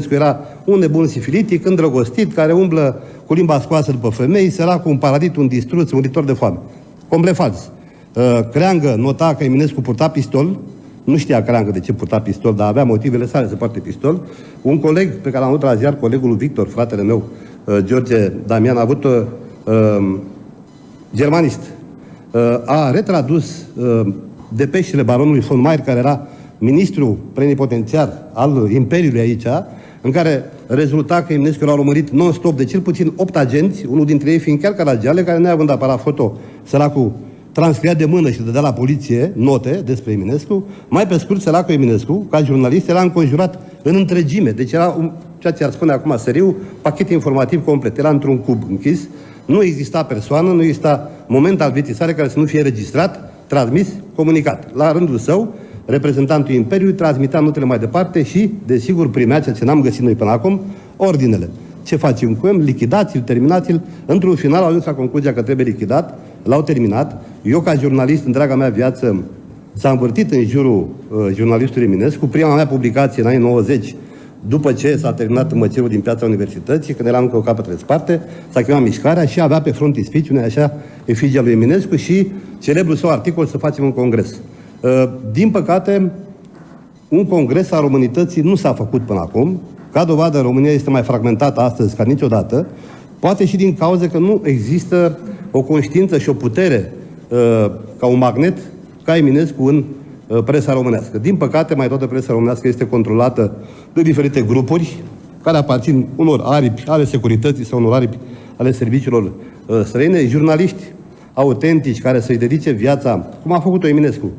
Era un nebun sifilitic, îndrăgostit, care umblă cu limba scoasă după femei, săracul, un paradit, un distruț, un muritor de foame. Complet fals. Creangă nota că Eminescu purta pistol, nu știa Creangă de ce purta pistol, dar avea motivele sale să poarte pistol. Un coleg pe care l-am avut la ziar, colegul Victor, fratele meu, George Damian, a avut germanist. A retradus depeșele baronului von Meyer, care era ministru plenipotențiar al Imperiului aici, în care rezulta că Eminescu l-a urmărit non-stop de cel puțin 8 agenți, unul dintre ei fiind chiar Caragiale, care neavând aparat foto, săracul transcria de mână și dădea la poliție note despre Eminescu. Mai pe scurt, săracul Eminescu, ca jurnalist, era înconjurat în întregime. Deci era, ceea ce ar spune acum seriu, pachet informativ complet. Era într-un cub închis, nu exista persoană, nu exista moment al vieții sale care să nu fie registrat, transmis, comunicat. La rândul său, reprezentantul Imperiului transmitea notele mai departe și, desigur, primea, ceea ce n-am găsit noi până acum, ordinele. Ce facem cu el? Lichidați-l, terminați-l. Într-un final au ajuns la concluzia că trebuie lichidat, l-au terminat. Eu, ca jurnalist, întreaga mea viață s-a învârtit în jurul jurnalistului Eminescu. Prima mea publicație în anii 90, după ce s-a terminat măcirul din Piața Universității, când eram încă o capătre sparte, s-a chemat Mișcarea și avea pe frontispici, unei așa, efigia lui Eminescu și celebrul său articol să facem un congres. Din păcate, un congres al românității nu s-a făcut până acum. Ca dovadă, România este mai fragmentată astăzi ca niciodată, poate și din cauza că nu există o conștiință și o putere ca un magnet, ca Eminescu în presa românească. Din păcate, mai toată presa românească este controlată de diferite grupuri care aparțin unor aripi ale securității sau unor aripi ale serviciilor străine, jurnaliști autentici care să-i dedice viața, cum a făcut-o Eminescu,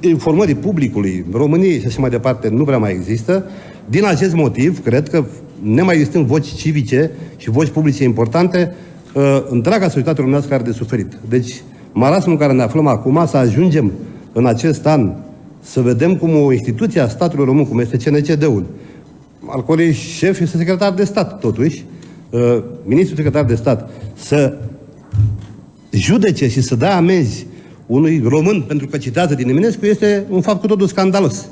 informării publicului, României și așa mai departe, nu prea mai există. Din acest motiv, cred că, nemai existând voci civice și voci publice importante, întreaga societate românească are de suferit. Deci, marasmul în care ne aflăm acum, să ajungem în acest an să vedem cum o instituție a statului român, cum este CNCD-ul, al cărui șef este secretar de stat, totuși, ministrul secretar de stat, să judece și să dea amenzi unui român pentru că citează din Eminescu, este un fapt cu totul scandalos.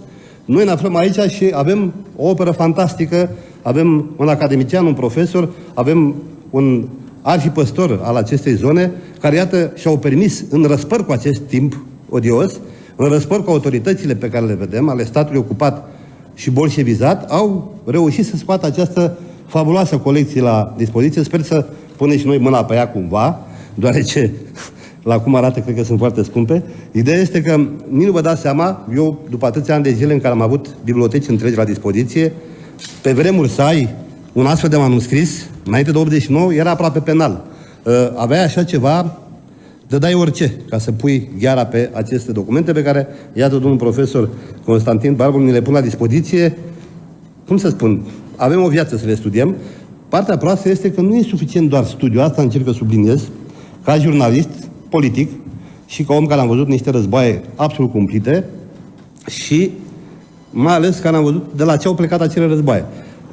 Noi ne aflăm aici și avem o operă fantastică, avem un academician, un profesor, avem un arhipăstor al acestei zone, care, iată, și-au permis, în răspăr cu acest timp odios, în răspăr cu autoritățile pe care le vedem, ale statului ocupat și bolșevizat, au reușit să scoată această fabuloasă colecție la dispoziție. Sper să punem și noi mâna pe ea cumva, deoarece la cum arată, cred că sunt foarte scumpe. Ideea este că nici nu vă dați seama, eu, după atâția ani de zile în care am avut biblioteci întregi la dispoziție, pe vremuri să ai un astfel de manuscris, înainte de 89, era aproape penal. Aveai așa ceva, dădeai orice ca să pui gheara pe aceste documente pe care, iată, domnul profesor Constantin Barbu ni le pun la dispoziție. Cum să spun, avem o viață să le studiem. Partea proastă este că nu e suficient doar studiu, asta încerc să subliniez, ca jurnalist, politic și ca om care am văzut niște războaie absolut cumplite și mai ales care am văzut de la ce au plecat acele războaie.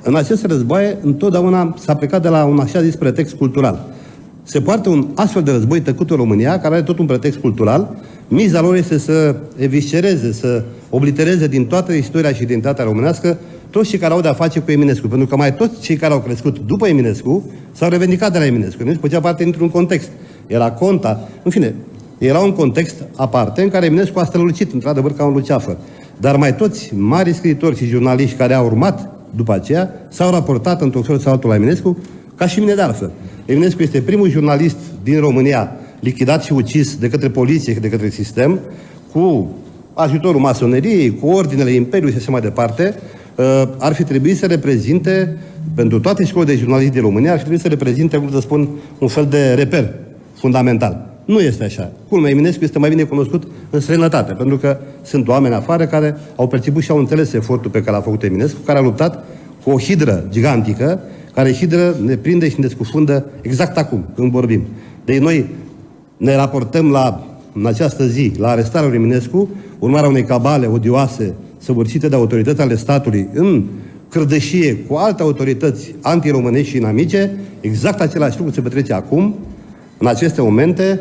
În aceste războaie, întotdeauna s-a plecat de la un așa zis pretext cultural. Se poartă un astfel de război tăcut în România, care are tot un pretext cultural. Miza lor este să eviscereze, să oblitereze din toată istoria și identitatea românească toți cei care au de-a face cu Eminescu. Pentru că mai toți cei care au crescut după Eminescu s-au revendicat de la Eminescu. Eminescu făcea parte dintr-un context. Era Conta. În fine, era un context aparte în care Eminescu a strălucit, într-adevăr, ca un luceafăr. Dar mai toți mari scriitori și jurnaliști care au urmat după aceea s-au raportat într-un fel sau altul la Eminescu, ca și mine de altfel. Eminescu este primul jurnalist din România lichidat și ucis de către poliție, de către sistem, cu ajutorul masoneriei, cu ordinele Imperiului și așa mai departe. Ar fi trebuit să reprezinte, pentru toate școlile de jurnaliști din România, ar fi trebuit să reprezinte, cum să spun, un fel de reper fundamental. Nu este așa. Culmea, Eminescu este mai bine cunoscut în străinătate, pentru că sunt oameni afară care au perceput și au înțeles efortul pe care l-a făcut Eminescu, care a luptat cu o hidră gigantică, care hidră ne prinde și ne scufundă exact acum, când vorbim. Deci noi ne raportăm în această zi, la arestarea lui Eminescu, urmarea unei cabale odioase, săvârșite de autorități ale statului, în cârdășie cu alte autorități antiromânești și inamice, exact același lucru se petrece acum, în aceste momente.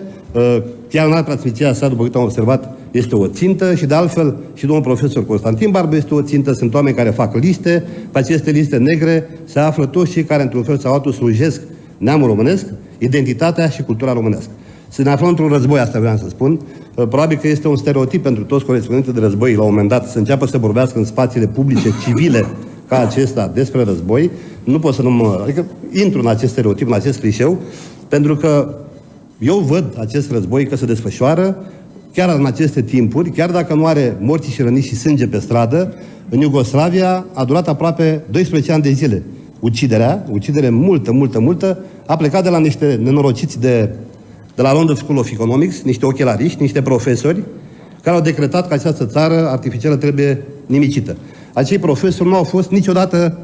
Chiar în transmisia sa, după cât am observat, este o țintă și de altfel și domnul profesor Constantin Barbu este o țintă. Sunt oameni care fac liste, pe aceste liste negre se află toți cei care într-un fel sau altul slujesc neamul românesc, identitatea și cultura românească. Să ne aflăm într-un război, asta vreau să spun. Probabil că este un stereotip pentru toți corespondenții de război, la un moment dat, să înceapă să vorbească în spațiile publice, civile, ca acesta, despre război. Nu pot să nu mă... Adică intru în acest stereotip, în acest clișeu, pentru că eu văd acest război că se desfășoară chiar în aceste timpuri, chiar dacă nu are morți și răniți și sânge pe stradă. În Iugoslavia a durat aproape 12 ani de zile. Ucidere multă, a plecat de la niște nenorociți de la London School of Economics, niște ochelariști, niște profesori, care au decretat că această țară artificială trebuie nimicită. Acei profesori nu au fost niciodată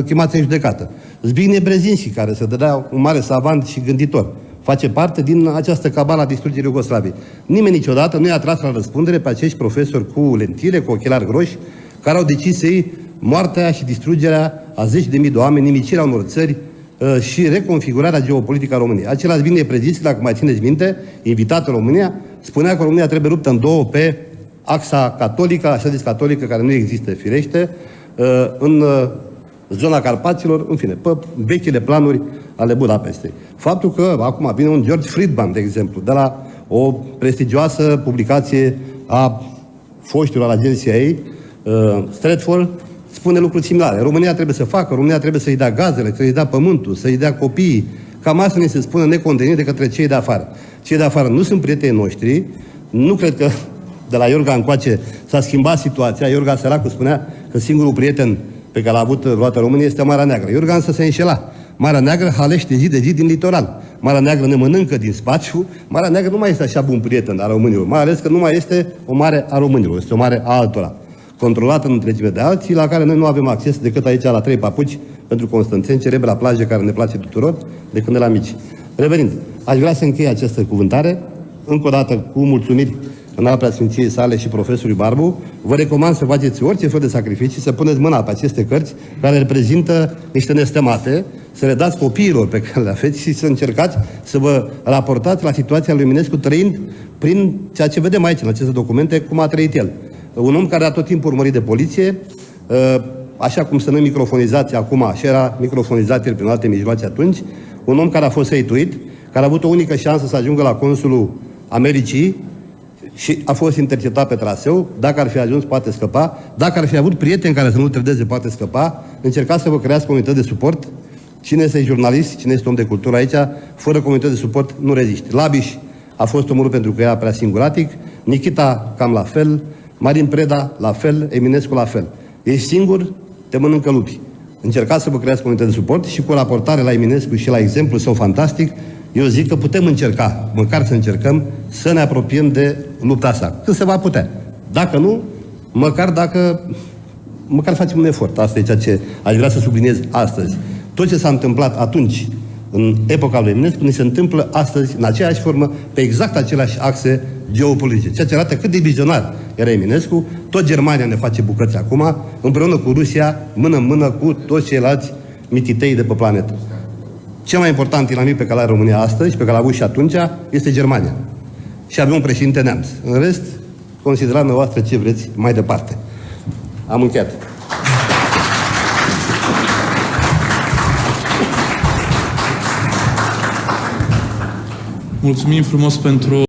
chemați în judecată. Zbigniew Brzezinski, care se dădea un mare savant și gânditor, face parte din această cabală a distrugerii Iugoslaviei. Nimeni niciodată nu i-a tras la răspundere pe acești profesori cu lentile, cu ochelari groși, care au decis să iei moartea și distrugerea a zeci de mii de oameni, nimicirea unor țări și reconfigurarea geopolitică a României. Același Zbigniew Brzezinski, dacă mai țineți minte, invitat în România, spunea că România trebuie ruptă în două pe axa catolică, așa zis catolică, care nu există, firește, în zona Carpaților, în fine, pe vechile planuri ale Budapestei. Faptul că acum vine un George Friedman, de exemplu, de la o prestigioasă publicație a foștilor agenții ei, Stratford, spune lucruri similare. România trebuie să facă, România trebuie să-i dea gazele, să-i dea pământul, să-i dea copiii. Cam asta ne se spune necontenit de către cei de afară. Cei de afară nu sunt prietenii noștri. Nu cred că de la Iorga încoace s-a schimbat situația. Iorga săracul spunea că singurul prieten pe care l-a avut vreodată România este Marea Neagră. Iorga însă se înșela. Marea Neagră halește zi de zi din litoral. Marea Neagră ne mănâncă din spațiu. Marea Neagră nu mai este așa bun prieten a românilor, mai ales că nu mai este o mare a românilor, este o mare a altora, controlată în întregime de alții, la care noi nu avem acces decât aici la 3 papuci pentru constanțeni, cerebra plajă care ne place tuturor de când eram mici. Revenind, aș vrea să închei această cuvântare, încă o dată cu mulțumiri în ala preasfinției sale și profesorului Barbu. Vă recomand să faceți orice fel de sacrificii, să puneți mâna pe aceste cărți care reprezintă niște nestemate, să le dați copiilor pe care le aveți și să încercați să vă raportați la situația lui Eminescu trăind prin ceea ce vedem aici în aceste documente, cum a trăit el. Un om care a tot timpul urmărit de poliție, așa cum se numă microfonizație acum, și era microfonizație prin alte mijloace atunci, un om care a fost săituit, care a avut o unică șansă să ajungă la consulul Americii și a fost interceptat pe traseu. Dacă ar fi ajuns, poate scăpa. Dacă ar fi avut prieteni care să nu-l trădeze, poate scăpa. Încercați să vă creați comunități de suport. Cine este jurnalist, cine este om de cultură aici, fără comunități de suport, nu reziști. Labiș a fost omorât pentru că era prea singuratic, Nikita cam la fel, Marin Preda la fel, Eminescu la fel. Ești singur, te mănâncă lupi. Încercați să vă creați comunități de suport și cu raportare la Eminescu și la exemplu său fantastic, eu zic că putem încerca, măcar să încercăm, să ne apropiem de lupta asta. Când se va putea. Dacă nu, măcar facem un efort. Asta e ceea ce aș vrea să subliniez astăzi. Tot ce s-a întâmplat atunci, în epoca lui Eminescu, ne se întâmplă astăzi, în aceeași formă, pe exact aceleași axe geopolitice. Ceea ce arată cât de vizionar era Eminescu. Tot Germania ne face bucăți acum, împreună cu Rusia, mână în mână cu toți ceilalți mititei de pe planetă. Cel mai important inamic pe care l-are România astăzi, pe care l-a avut și atunci, este Germania. Și avem un președinte neamț. În rest, considerați dumneavoastră ce vreți mai departe. Am încheiat. Mulțumim frumos pentru